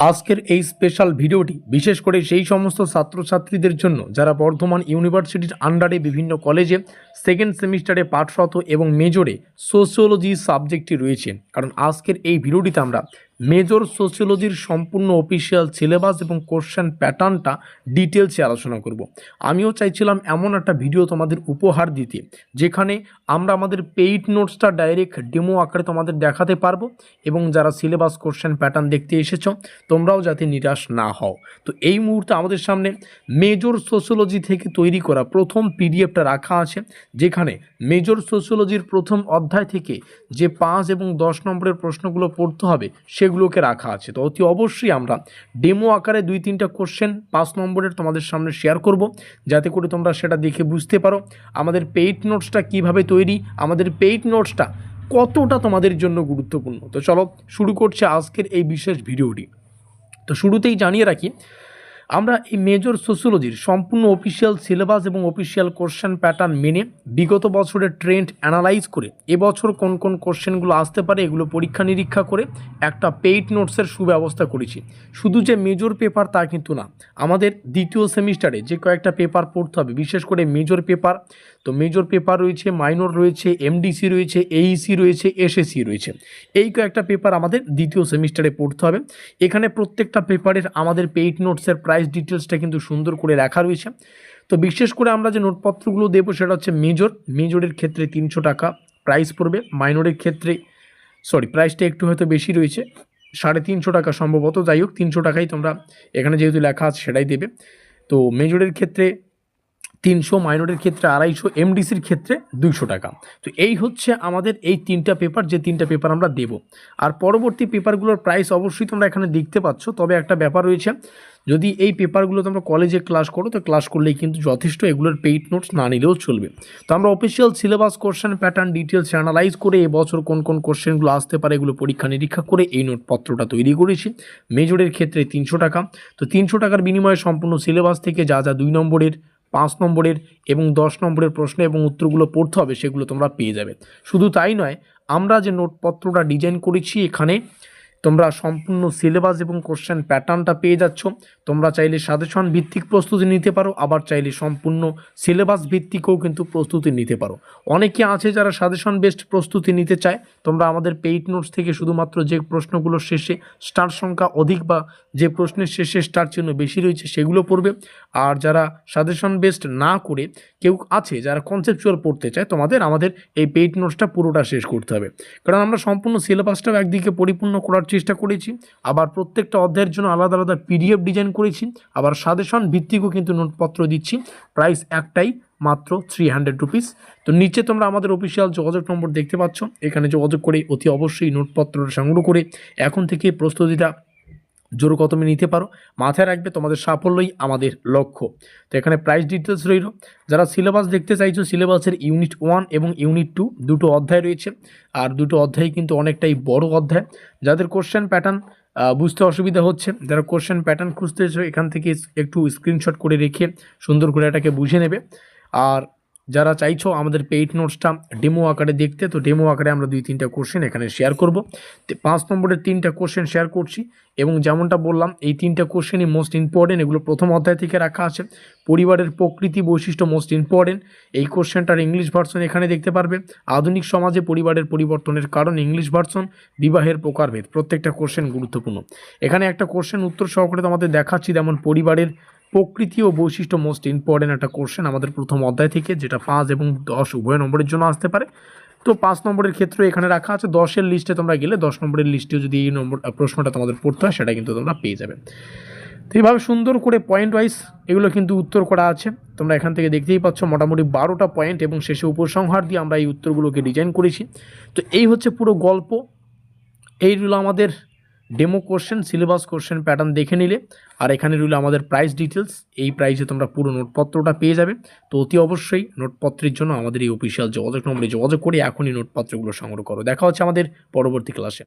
আজকের এই স্পেশাল ভিডিওটি বিশেষ করে সেই সমস্ত ছাত্রছাত্রীদের জন্য যারা বর্ধমান ইউনিভার্সিটির আন্ডারে বিভিন্ন কলেজে সেকেন্ড সেমিস্টারে পাঠরত এবং মেজরে সোশিওলজি সাবজেক্টটি রয়েছে। কারণ আজকের এই ভিডিওটিতে আমরা মেজর সোশিওলজির সম্পূর্ণ অফিসিয়াল সিলেবাস এবং কোশ্চেন প্যাটার্নটা ডিটেলসে আলোচনা করব। আমিও চাইছিলাম এমন একটা ভিডিও তোমাদের উপহার দিতে যেখানে আমরা আমাদের পেইড নোটসটা ডাইরেক্ট ডেমো আকারে তোমাদের দেখাতে পারবো এবং যারা সিলেবাস কোশ্চেন প্যাটার্ন দেখতে এসেছো তোমরাও যাতে নিরাশ না হও। তো এই মুহূর্তে আমাদের সামনে মেজর সোশিওলজি থেকে তৈরি করা প্রথম পিডিএফটা রাখা আছে, যেখানে মেজর সোশিওলজির প্রথম অধ্যায় থেকে যে 5 এবং 10 নম্বরের প্রশ্নগুলো পড়তে হবে সেগুলোকে রাখা আছে। তো অতি অবশ্যই আমরা ডেমো আকারে 2-3টা কোশ্চেন 5 নম্বরের তোমাদের সামনে শেয়ার করব, যাতে করে তোমরা সেটা দেখে বুঝতে পারো আমাদের পেইড নোটসটা কিভাবে তৈরি, আমাদের পেইড নোটসটা কতটা তোমাদের জন্য গুরুত্বপূর্ণ। তো চলো শুরু করছে আজকের এই বিশেষ ভিডিওটি। তো শুরুতেই জানিয়ে রাখি, আমরা এই মেজর সোশিওলজির সম্পূর্ণ অফিসিয়াল সিলেবাস এবং অফিসিয়াল কোশ্চেন প্যাটার্ন মেনে বিগত বছরের ট্রেন্ড অ্যানালাইজ করে এবছর কোন কোন কোশ্চেনগুলো আসতে পারে এগুলো পরীক্ষা নিরীক্ষা করে একটা পেইড নোটসের সুব্যবস্থা করেছি। শুধু যে মেজর পেপার তা কিন্তু না, আমাদের দ্বিতীয় সেমিস্টারে যে কয়েকটা পেপার পড়তে হবে, বিশেষ করে মেজর পেপার, তো মেজর পেপার রয়েছে, মাইনর রয়েছে, এমডিসি রয়েছে, এইসি রয়েছে, এসএসসি রয়েছে, এই কয়েকটা পেপার আমাদের দ্বিতীয় সেমিস্টারে পড়তে হবে। এখানে প্রত্যেকটা পেপারের আমাদের পেইড নোটসের প্রাইস ডিটেলসটা কিন্তু সুন্দর করে লেখা রয়েছে। তো বিশেষ করে আমরা যে নোটপত্রগুলো দেবো সেটা হচ্ছে মেজরের ক্ষেত্রে 300 টাকা প্রাইস পড়বে, মাইনরের ক্ষেত্রে প্রাইসটা একটু হয়তো বেশি রয়েছে, 350 টাকা সম্ভবত, যাই হোক 300 টাকাই তোমরা এখানে যেহেতু লেখা আছে সেটাই দেবে। তো মেজরের ক্ষেত্রে 300, মাইনরের ক্ষেত্রে 250, এমডিসির ক্ষেত্রে 200 টাকা। তো এই হচ্ছে আমাদের এই 3টা পেপার, যে 3টা পেপার আমরা দেব। আর পরবর্তী পেপারগুলোর প্রাইস অবশ্যই তোমরা এখানে দেখতে পাচ্ছ। তবে একটা ব্যাপার রয়েছে, যদি এই পেপারগুলো তোমরা কলেজে ক্লাস করো তো ক্লাস করলেই কিন্তু যথেষ্ট, এগুলোর পেইড নোটস না নিলেও চলবে। তো আমরা official syllabus question pattern details analyse করে এবছর কোন কোন কোশ্চেনগুলো আসতে পারে এগুলো পরীক্ষা নিরীক্ষা করে এই নোটপত্রটা তৈরি করেছি। মেজরের ক্ষেত্রে 300 টাকা, তো 300 টাকার বিনিময়ে সম্পূর্ণ সিলেবাস থেকে যা যা 2 নম্বরের, 5 নম্বরের এবং 10 নম্বরের প্রশ্ন এবং উত্তরগুলো পড়তে হবে সেগুলো তোমরা পেয়ে যাবে। শুধু তাই নয়, আমরা যে নোটপত্রটা ডিজাইন করেছি এখানে তোমরা সম্পূর্ণ সিলেবাস এবং কোশ্চেন প্যাটার্নটা পেয়ে যাচ্ছ। তোমরা চাইলে সাজেশন ভিত্তিক প্রস্তুতি নিতে পারো, আবার চাইলে সম্পূর্ণ সিলেবাস ভিত্তিকও কিন্তু প্রস্তুতি নিতে পারো। অনেকে আছে যারা সাজেশন বেসড প্রস্তুতি নিতে চায়, তোমরা আমাদের পেইড নোটস থেকে শুধুমাত্র যে প্রশ্নগুলোর শেষে স্টার সংখ্যা অধিক বা যে প্রশ্নের শেষে স্টার চিহ্ন বেশি রয়েছে সেগুলো পড়বে। আর যারা সাজেশন বেসড না করে কেউ আছে যারা কনসেপচুয়াল পড়তে চায়, আমাদের এই পেইড নোটসটা পুরোটা শেষ করতে হবে। কারণ আমরা সম্পূর্ণ সিলেবাসটাও একদিকে পরিপূর্ণ করার চেষ্টা করেছি, আবার প্রত্যেকটা অধ্যায়ের জন্য আলাদা আলাদা পিডিএফ ডিজাইন করেছি, আবার সাজেশন ভিত্তিকও কিন্তু নোটপত্র দিচ্ছি। প্রাইস একটাই, মাত্র 300 রুপিস। তো নিচে তোমরা আমাদের অফিসিয়াল যোগাযোগ নম্বর দেখতে পাচ্ছ, এখানে যোগাযোগ করে অতি অবশ্যই নোটপত্রটা সংগ্রহ করে এখন থেকে প্রস্তুতিটা জোর কদমে নিতে পারো। মাথায় রাখবে তোমাদের সাফল্যই আমাদের লক্ষ্য। তো এখানে প্রাইস ডিটেলস রইল। যারা সিলেবাস দেখতে চাইছো, সিলেবাসের ইউনিট 1 এবং ইউনিট 2 দুটো অধ্যায় রয়েছে, আর দুটো অধ্যায় কিন্তু অনেকটাই বড় অধ্যায়। যাদের কোশ্চেন প্যাটার্ন বুঝতে অসুবিধা হচ্ছে, যারা কোশ্চেন প্যাটার্ন খুঁজতেছো এখান থেকে একটু স্ক্রিনশট করে রেখে সুন্দর করে এটাকে বুঝে নেবে। আর যারা চাইছো আমাদের পেইড নোটসটা ডেমো আকারে দেখতে, তো ডেমো আকারে আমরা 2-3টা কোশ্চেন এখানে শেয়ার করব। 5 নম্বরের 3টা কোশ্চেন শেয়ার করছি এবং যেমনটা বললাম এই 3টা কোশ্চেনই মোস্ট ইম্পর্টেন্ট, এগুলো প্রথম অধ্যায় থেকে রাখা আছে। পরিবারের প্রকৃতি বৈশিষ্ট্য মোস্ট ইম্পর্টেন্ট, এই কোশ্চেনটার ইংলিশ ভার্সন এখানে দেখতে পারবে। আধুনিক সমাজে পরিবারের পরিবর্তনের কারণ, ইংলিশ ভার্সন। বিবাহের প্রকারভেদ, প্রত্যেকটা কোশ্চেন গুরুত্বপূর্ণ। এখানে একটা কোশ্চেন উত্তর সহকারে তোমাদের দেখাচ্ছি, যেমন পরিবারের প্রকৃতি ও বৈশিষ্ট্য মোস্ট ইম্পর্টেন্ট একটা কোশ্চেন আমাদের প্রথম অধ্যায় থেকে, যেটা 5 এবং 10 উভয় নম্বরের জন্য আসতে পারে। তো 5 নম্বরের ক্ষেত্রে এখানে রাখা আছে। 10-এর লিস্টে তোমরা গেলে 10 নম্বরের লিস্টেও যদি এই প্রশ্নটা তোমাদের পড়তে হয় সেটা কিন্তু তোমরা পেয়ে যাবে। তো এইভাবে সুন্দর করে পয়েন্ট ওয়াইজ এগুলো কিন্তু উত্তর করা আছে, তোমরা এখান থেকে দেখতেই পাচ্ছ। মোটামুটি 12টা পয়েন্ট এবং শেষে উপসংহার দিয়ে আমরা এই উত্তরগুলোকে ডিজাইন করেছি। তো এই হচ্ছে পুরো গল্প। এই রইল আমাদের demo question, syllabus question pattern দেখে নিলে। আর এখানে রইল আমাদের প্রাইস ডিটেলস, এই প্রাইসে তোমরা পুরো নোটপত্রটা পেয়ে যাবে। তো অতি অবশ্যই নোটপত্রের জন্য আমাদের এই অফিসিয়াল যোগাযোগ নম্বরে যোগাযোগ করে এখনই নোটপত্রগুলো সংগ্রহ করো। দেখা হচ্ছে আমাদের পরবর্তী ক্লাসে।